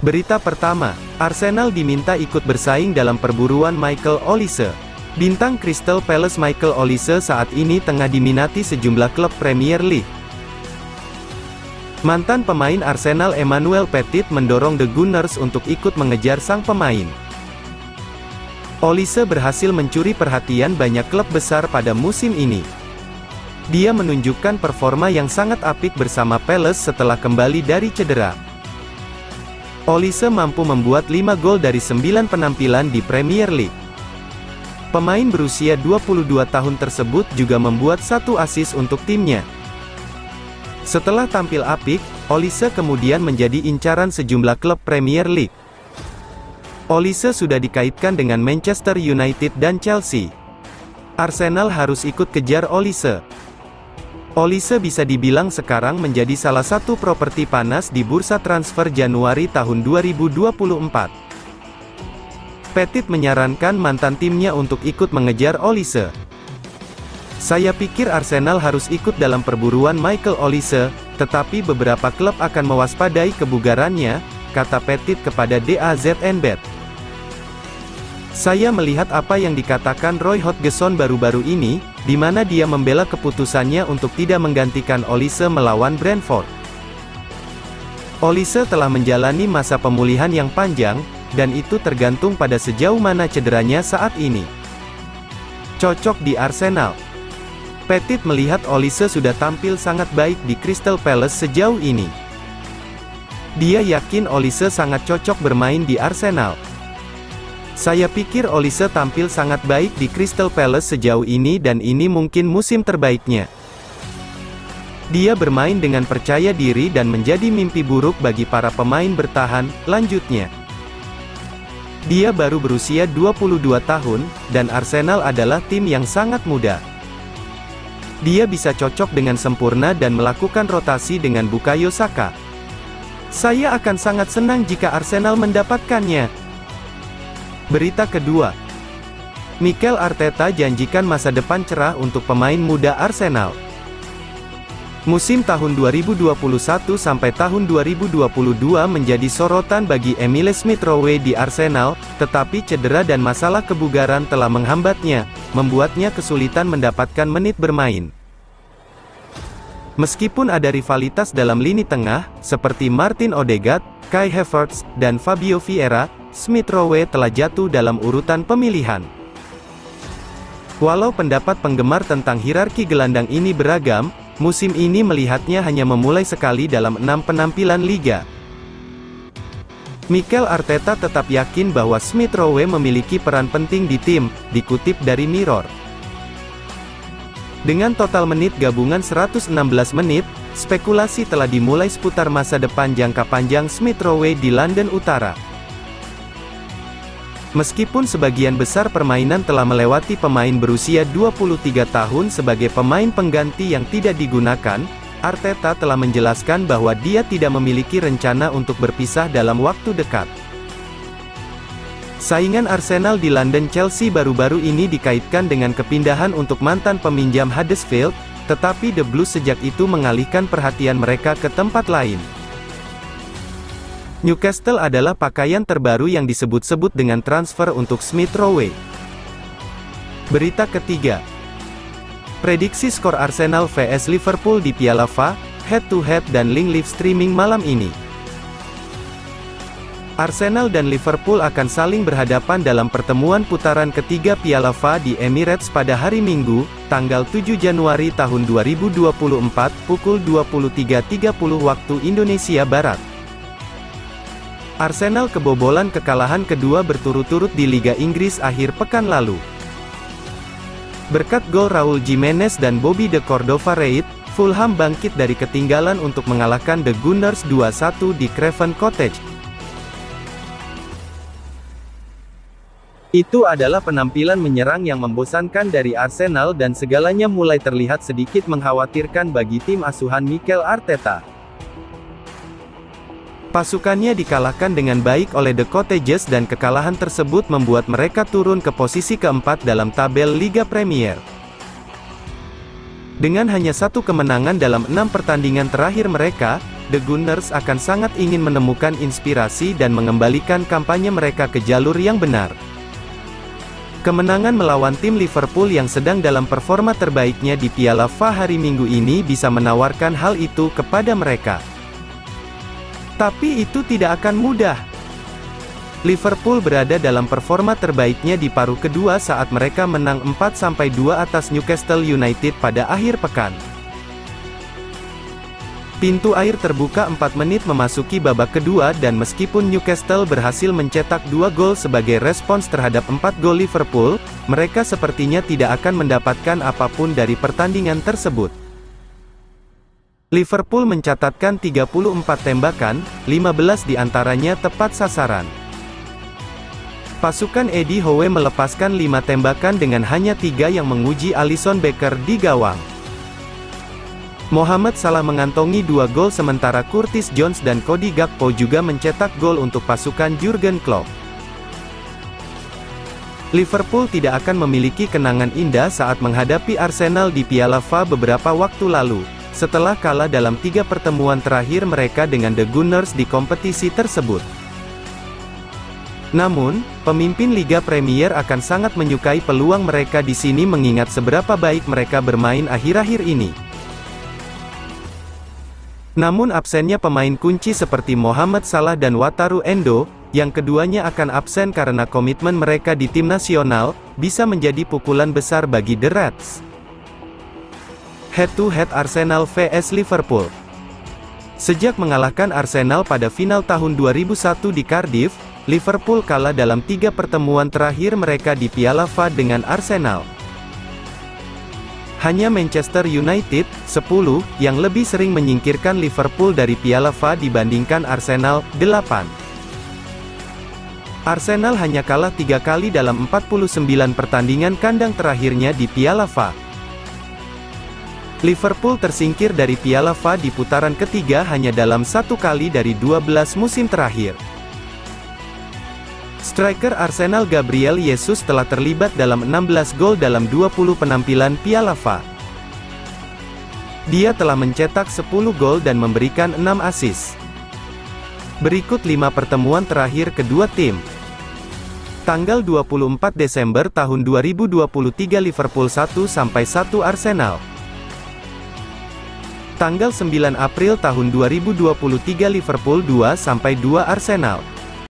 Berita pertama, Arsenal diminta ikut bersaing dalam perburuan Michael Olise. Bintang Crystal Palace Michael Olise saat ini tengah diminati sejumlah klub Premier League. Mantan pemain Arsenal Emmanuel Petit mendorong The Gunners untuk ikut mengejar sang pemain. Olise berhasil mencuri perhatian banyak klub besar pada musim ini. Dia menunjukkan performa yang sangat apik bersama Palace setelah kembali dari cedera. Olise mampu membuat 5 gol dari 9 penampilan di Premier League. Pemain berusia 22 tahun tersebut juga membuat 1 assist untuk timnya. Setelah tampil apik, Olise kemudian menjadi incaran sejumlah klub Premier League. Olise sudah dikaitkan dengan Manchester United dan Chelsea. Arsenal harus ikut kejar Olise. Olise bisa dibilang sekarang menjadi salah satu properti panas di bursa transfer Januari tahun 2024. Petit menyarankan mantan timnya untuk ikut mengejar Olise. Saya pikir Arsenal harus ikut dalam perburuan Michael Olise, tetapi beberapa klub akan mewaspadai kebugarannya, kata Petit kepada DAZN-Bet. Saya melihat apa yang dikatakan Roy Hodgson baru-baru ini, di mana dia membela keputusannya untuk tidak menggantikan Olise melawan Brentford. Olise telah menjalani masa pemulihan yang panjang, dan itu tergantung pada sejauh mana cederanya saat ini. Cocok di Arsenal. Petit melihat Olise sudah tampil sangat baik di Crystal Palace sejauh ini. Dia yakin Olise sangat cocok bermain di Arsenal. Saya pikir Olise tampil sangat baik di Crystal Palace sejauh ini dan ini mungkin musim terbaiknya. Dia bermain dengan percaya diri dan menjadi mimpi buruk bagi para pemain bertahan, lanjutnya. Dia baru berusia 22 tahun, dan Arsenal adalah tim yang sangat muda. Dia bisa cocok dengan sempurna dan melakukan rotasi dengan Bukayo Saka. Saya akan sangat senang jika Arsenal mendapatkannya. Berita kedua, Mikel Arteta janjikan masa depan cerah untuk pemain muda Arsenal. Musim tahun 2021 sampai tahun 2022 menjadi sorotan bagi Emile Smith-Rowe di Arsenal, tetapi cedera dan masalah kebugaran telah menghambatnya, membuatnya kesulitan mendapatkan menit bermain. Meskipun ada rivalitas dalam lini tengah, seperti Martin Odegaard, Kai Havertz, dan Fabio Vieira, Smith-Rowe telah jatuh dalam urutan pemilihan. Walau pendapat penggemar tentang hierarki gelandang ini beragam, musim ini melihatnya hanya memulai sekali dalam 6 penampilan liga. Mikel Arteta tetap yakin bahwa Smith-Rowe memiliki peran penting di tim, dikutip dari Mirror. Dengan total menit gabungan 116 menit, spekulasi telah dimulai seputar masa depan jangka panjang Smith-Rowe di London Utara. Meskipun sebagian besar permainan telah melewati pemain berusia 23 tahun sebagai pemain pengganti yang tidak digunakan, Arteta telah menjelaskan bahwa dia tidak memiliki rencana untuk berpisah dalam waktu dekat. Saingan Arsenal di London Chelsea baru-baru ini dikaitkan dengan kepindahan untuk mantan peminjam Huddersfield, tetapi The Blues sejak itu mengalihkan perhatian mereka ke tempat lain. Newcastle adalah pakaian terbaru yang disebut-sebut dengan transfer untuk Smith-Rowe. Berita ketiga, prediksi skor Arsenal vs Liverpool di Piala FA, head to head dan link live streaming malam ini. Arsenal dan Liverpool akan saling berhadapan dalam pertemuan putaran ketiga Piala FA di Emirates pada hari Minggu, tanggal 7 Januari tahun 2024, pukul 23.30 waktu Indonesia Barat. Arsenal kebobolan kekalahan kedua berturut-turut di Liga Inggris akhir pekan lalu. Berkat gol Raul Jimenez dan Bobby de Cordova-Reid, Fulham bangkit dari ketinggalan untuk mengalahkan The Gunners 2-1 di Craven Cottage. Itu adalah penampilan menyerang yang membosankan dari Arsenal dan segalanya mulai terlihat sedikit mengkhawatirkan bagi tim asuhan Mikel Arteta. Pasukannya dikalahkan dengan baik oleh The Cottagers dan kekalahan tersebut membuat mereka turun ke posisi keempat dalam tabel Liga Premier. Dengan hanya 1 kemenangan dalam 6 pertandingan terakhir mereka, The Gunners akan sangat ingin menemukan inspirasi dan mengembalikan kampanye mereka ke jalur yang benar. Kemenangan melawan tim Liverpool yang sedang dalam performa terbaiknya di Piala FA hari Minggu ini bisa menawarkan hal itu kepada mereka. Tapi itu tidak akan mudah. Liverpool berada dalam performa terbaiknya di paruh kedua saat mereka menang 4-2 atas Newcastle United pada akhir pekan. Pintu air terbuka 4 menit memasuki babak kedua dan meskipun Newcastle berhasil mencetak 2 gol sebagai respons terhadap 4 gol Liverpool, mereka sepertinya tidak akan mendapatkan apapun dari pertandingan tersebut. Liverpool mencatatkan 34 tembakan, 15 diantaranya tepat sasaran. Pasukan Eddie Howe melepaskan 5 tembakan dengan hanya 3 yang menguji Alisson Becker di gawang. Mohamed Salah mengantongi 2 gol sementara Curtis Jones dan Cody Gakpo juga mencetak gol untuk pasukan Jurgen Klopp. Liverpool tidak akan memiliki kenangan indah saat menghadapi Arsenal di Piala FA beberapa waktu lalu, setelah kalah dalam 3 pertemuan terakhir mereka dengan The Gunners di kompetisi tersebut. Namun, pemimpin Liga Premier akan sangat menyukai peluang mereka di sini mengingat seberapa baik mereka bermain akhir-akhir ini. Namun absennya pemain kunci seperti Mohamed Salah dan Wataru Endo, yang keduanya akan absen karena komitmen mereka di tim nasional, bisa menjadi pukulan besar bagi The Reds. Head-to-head Arsenal vs Liverpool. Sejak mengalahkan Arsenal pada final tahun 2001 di Cardiff, Liverpool kalah dalam 3 pertemuan terakhir mereka di Piala FA dengan Arsenal. Hanya Manchester United, 10, yang lebih sering menyingkirkan Liverpool dari Piala FA dibandingkan Arsenal, 8. Arsenal hanya kalah 3 kali dalam 49 pertandingan kandang terakhirnya di Piala FA. Liverpool tersingkir dari Piala FA di putaran ketiga hanya dalam 1 kali dari 12 musim terakhir. Striker Arsenal Gabriel Jesus telah terlibat dalam 16 gol dalam 20 penampilan Piala FA. Dia telah mencetak 10 gol dan memberikan 6 assist. Berikut 5 pertemuan terakhir kedua tim. Tanggal 24 Desember tahun 2023 Liverpool 1-1 Arsenal. Tanggal 9 April tahun 2023 Liverpool 2-2 Arsenal.